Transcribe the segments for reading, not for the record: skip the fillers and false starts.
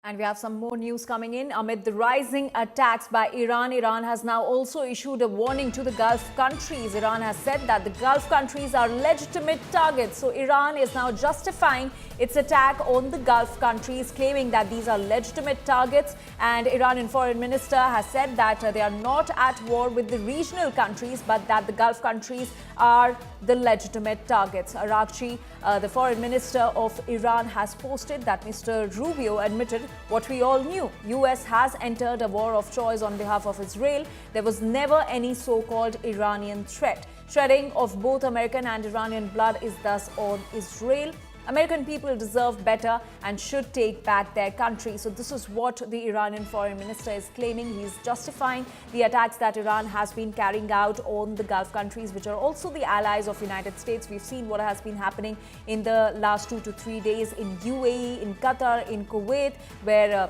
And we have some more news coming in. Amid the rising attacks by Iran, Iran has now also issued a warning to the Gulf countries. Iran has said that the Gulf countries are legitimate targets. So Iran is now justifying its attack on the Gulf countries, claiming that these are legitimate targets. And Iranian foreign minister has said that they are not at war with the regional countries, but that the Gulf countries are the legitimate targets. Araghchi, the foreign minister of Iran, has posted that Mr. Rubio admitted what we all knew. US has entered a war of choice on behalf of Israel. There was never any so-called Iranian threat. Shedding of both American and Iranian blood is thus on Israel. American people deserve better and should take back their country. So this is what the Iranian foreign minister is claiming. He is justifying the attacks that Iran has been carrying out on the Gulf countries, which are also the allies of United States. We've seen what has been happening in the last 2 to 3 days in UAE, in Qatar, in Kuwait, where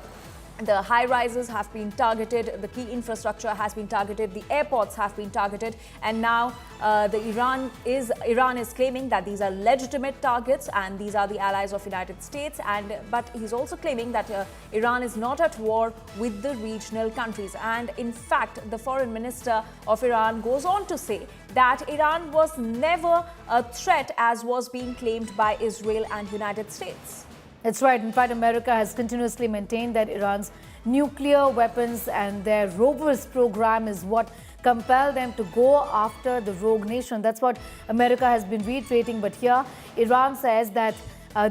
the high rises have been targeted, the key infrastructure has been targeted, the airports have been targeted, and now Iran is claiming that these are legitimate targets and these are the allies of United States. But he's also claiming that Iran is not at war with the regional countries. And in fact, the foreign minister of Iran goes on to say that Iran was never a threat as was being claimed by Israel and United States. That's right. In fact, America has continuously maintained that Iran's nuclear weapons and their robust program is what compelled them to go after the rogue nation. That's what America has been reiterating. But here, Iran says that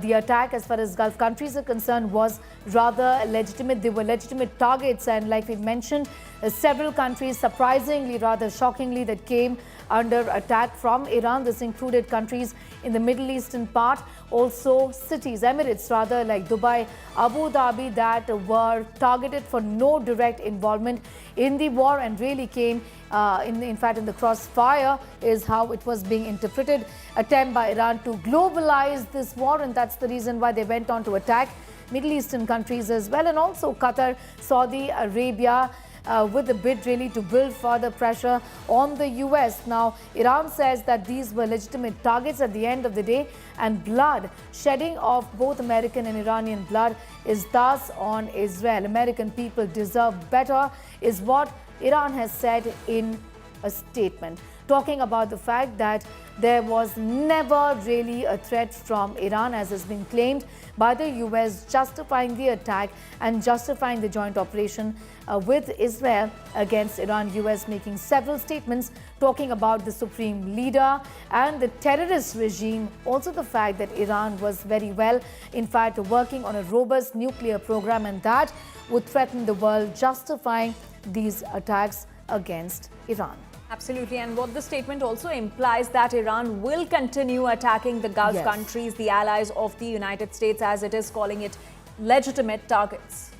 the attack, as far as Gulf countries are concerned, was rather legitimate. They were legitimate targets. And like we mentioned, several countries, surprisingly, rather shockingly, that came under attack from Iran. This included countries in the Middle Eastern part, also cities, emirates rather, like Dubai, Abu Dhabi, that were targeted for no direct involvement in the war and really came in fact in the crossfire, is how it was being interpreted. Attempt by Iran to globalize this war, and that's the reason why they went on to attack Middle Eastern countries as well, and also Qatar, Saudi Arabia, with the bid really to build further pressure on the US. Now, Iran says that these were legitimate targets at the end of the day, and blood, shedding of both American and Iranian blood, is thus on Israel. American people deserve better, is what Iran has said in a statement, talking about the fact that there was never really a threat from Iran, as has been claimed by the US, justifying the attack and justifying the joint operation with Israel against Iran. US making several statements talking about the supreme leader and the terrorist regime. Also the fact that Iran was very well, in fact, working on a robust nuclear program, and that would threaten the world, justifying these attacks against Iran. Absolutely. And what the statement also implies that Iran will continue attacking the Gulf countries, the allies of the United States, as it is calling it legitimate targets.